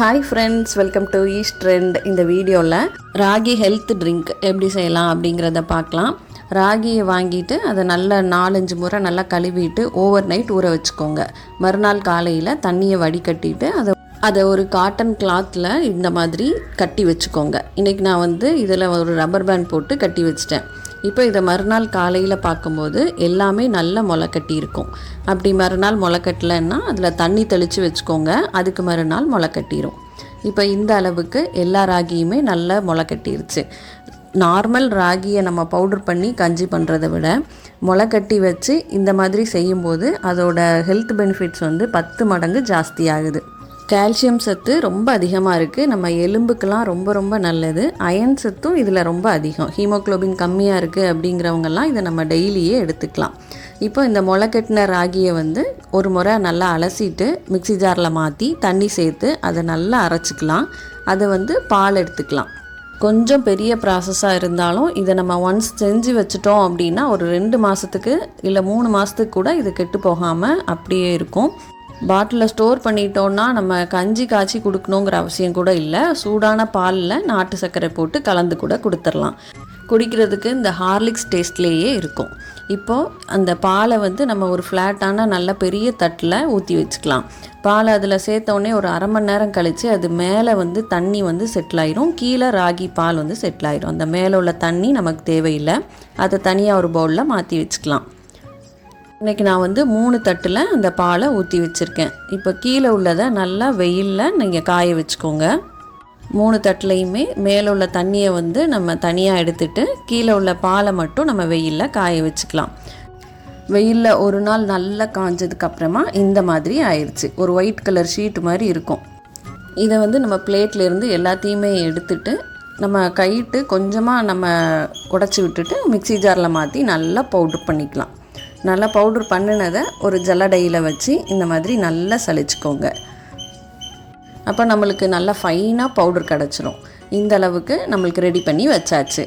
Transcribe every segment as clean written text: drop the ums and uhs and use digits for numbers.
Hi friends, welcome to east trend. இந்த வீடியோவில் ragi health drink எப்படி செய்யலாம் அப்படிங்கிறத பார்க்கலாம். ராகியை வாங்கிட்டு அதை நல்லா 4-5 முறை நல்லா கழுவிட்டு ஓவர் நைட் ஊற வச்சுக்கோங்க. மறுநாள் காலையில் தண்ணியை வடிகட்டிட்டு அதை ஒரு காட்டன் கிளாத்தில் இந்த மாதிரி கட்டி வச்சுக்கோங்க. இன்றைக்கி நான் இதில் ஒரு ரப்பர் பேண்ட் போட்டு கட்டி வச்சிட்டேன். இப்போ இதை மறுநாள் காலையில் பார்க்கும்போது எல்லாமே நல்ல முளை கட்டி இருக்கும். அப்படி மறுநாள் முளை கட்டலைன்னா அதில் தண்ணி தெளித்து வச்சுக்கோங்க. அதுக்கு மறுநாள் முளை கட்டிடும். இப்போ இந்த அளவுக்கு எல்லா ராகியுமே நல்லா முளை கட்டிருச்சு. நார்மல் ராகியை நம்ம பவுடர் பண்ணி கஞ்சி பண்ணுறதை விட முளை கட்டி வச்சு இந்த மாதிரி செய்யும்போது அதோட ஹெல்த் பெனிஃபிட்ஸ் 10 மடங்கு ஜாஸ்தி ஆகுது. கால்சியம் சத்து ரொம்ப அதிகமாக இருக்குது. நம்ம எலும்புக்கெலாம் ரொம்ப ரொம்ப நல்லது. அயன் சத்தும் இதில் ரொம்ப அதிகம். ஹீமோக்ளோபின் கம்மியாக இருக்குது அப்படிங்கிறவங்கெல்லாம் இதை நம்ம டெய்லியே எடுத்துக்கலாம். இப்போ இந்த முளைக்கட்டின ராகியை ஒரு முறை நல்லா அலசிட்டு மிக்ஸி ஜாரில் மாற்றி தண்ணி சேர்த்து அதை நல்லா அரைச்சிக்கலாம். அதை பால் எடுத்துக்கலாம். கொஞ்சம் பெரிய ப்ராசஸாக இருந்தாலும் இதை நம்ம ஒன்ஸ் செஞ்சு வச்சுட்டோம் அப்படின்னா ஒரு 2 மாதத்துக்கு இல்லை 3 மாதத்துக்கு கூட இது கெட்டு போகாமல் அப்படியே இருக்கும். பாட்டிலில் ஸ்டோர் பண்ணிட்டோன்னா நம்ம கஞ்சி காய்ச்சி கொடுக்கணுங்கிற அவசியம் கூட இல்லை. சூடான பாலில் நாட்டு சர்க்கரை போட்டு கலந்து கூட கொடுத்துடலாம். குடிக்கிறதுக்கு இந்த ஹார்லிக்ஸ் டேஸ்ட்லேயே இருக்கும். இப்போது அந்த பாலை நம்ம ஒரு ஃப்ளாட்டான நல்ல பெரிய தட்டில் ஊற்றி வச்சுக்கலாம். பாலை அதில் சேர்த்தோடனே ஒரு அரை மணி நேரம் கழித்து அது மேலே தண்ணி செட்டில் ஆயிரும். கீழே ராகி பால் செட்டில் ஆயிரும். அந்த மேலே உள்ள தண்ணி நமக்கு தேவையில்லை. அதை தனியாக ஒரு பவுலில் மாற்றி வச்சுக்கலாம். இன்றைக்கி நான் 3 தட்டில் அந்த பாலை ஊற்றி வச்சுருக்கேன். இப்போ கீழே உள்ளதை நல்லா வெயிலில் நீங்கள் காய வச்சுக்கோங்க. 3 தட்டுலையுமே மேலே உள்ள தண்ணியை நம்ம தனியாக எடுத்துட்டு கீழே உள்ள பாலை மட்டும் நம்ம வெயிலில் காய வச்சுக்கலாம். வெயிலில் ஒரு நாள் நல்லா காஞ்சதுக்கப்புறமா இந்த மாதிரி ஆயிடுச்சு. ஒரு ஒயிட் கலர் ஷீட் மாதிரி இருக்கும். இதை நம்ம பிளேட்லேருந்து எல்லாத்தையுமே எடுத்துட்டு நம்ம கையிட்டு கொஞ்சமாக நம்ம உடச்சி விட்டுட்டு மிக்ஸி ஜாரில் மாற்றி நல்லா பவுட்ரு பண்ணிக்கலாம். நல்லா பவுட்ரு பண்ணினதை ஒரு ஜல்லடையில் வச்சு இந்த மாதிரி நல்லா சலிச்சுக்கோங்க. அப்போ நம்மளுக்கு நல்லா ஃபைனாக பவுட்ரு கிடச்சிரும். இந்த அளவுக்கு நம்மளுக்கு ரெடி பண்ணி வச்சாச்சு.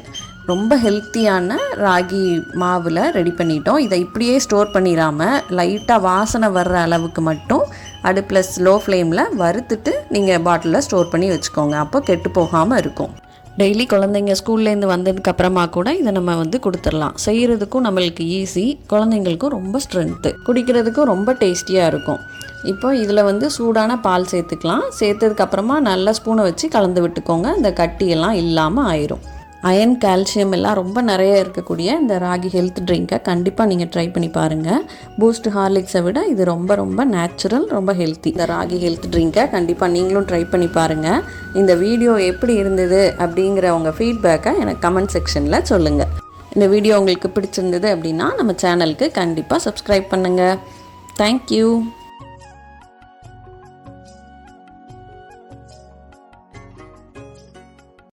ரொம்ப ஹெல்த்தியான ராகி மாவில் ரெடி பண்ணிட்டோம். இதை இப்படியே ஸ்டோர் பண்ணிடாமல் லைட்டாக வாசனை வர்ற அளவுக்கு மட்டும் அடுப்பில் ஸ்லோ ஃப்ளேமில் வறுத்துட்டு நீங்கள் பாட்டிலில் ஸ்டோர் பண்ணி வச்சுக்கோங்க. அப்போ கெட்டு போகாமல் இருக்கும். டெய்லி குழந்தைங்க ஸ்கூல்லேருந்து வந்ததுக்கப்புறமா கூட இதை நம்ம கொடுத்துடலாம். செய்கிறதுக்கும் நம்மளுக்கு ஈஸி, குழந்தைங்களுக்கும் ரொம்ப ஸ்ட்ரென்த்து, குடிக்கிறதுக்கும் ரொம்ப டேஸ்டியாக இருக்கும். இப்போ இதில் சூடான பால் சேர்த்துக்கலாம். சேர்த்ததுக்கப்புறமா நல்லா ஸ்பூனை வச்சு கலந்து விட்டுக்கோங்க. இந்த கட்டியெல்லாம் இல்லாமல் ஆயிரும். அயன், கால்சியம் எல்லாம் ரொம்ப நிறைய இருக்கக்கூடிய இந்த ராகி ஹெல்த் ட்ரிங்கை கண்டிப்பாக நீங்கள் ட்ரை பண்ணி பாருங்கள். பூஸ்ட், ஹார்லிக்ஸை விட இது ரொம்ப ரொம்ப நேச்சுரல், ரொம்ப ஹெல்த்தி. இந்த ராகி ஹெல்த் ட்ரிங்கை கண்டிப்பாக நீங்களும் ட்ரை பண்ணி பாருங்கள். இந்த வீடியோ எப்படி இருந்தது அப்படிங்கிற உங்கள் ஃபீட்பேக்கை எனக்கு கமெண்ட் செக்ஷனில் சொல்லுங்கள். இந்த வீடியோ உங்களுக்கு பிடிச்சிருந்தது அப்படின்னா நம்ம சேனலுக்கு கண்டிப்பாக சப்ஸ்கிரைப் பண்ணுங்கள். தேங்க்யூ.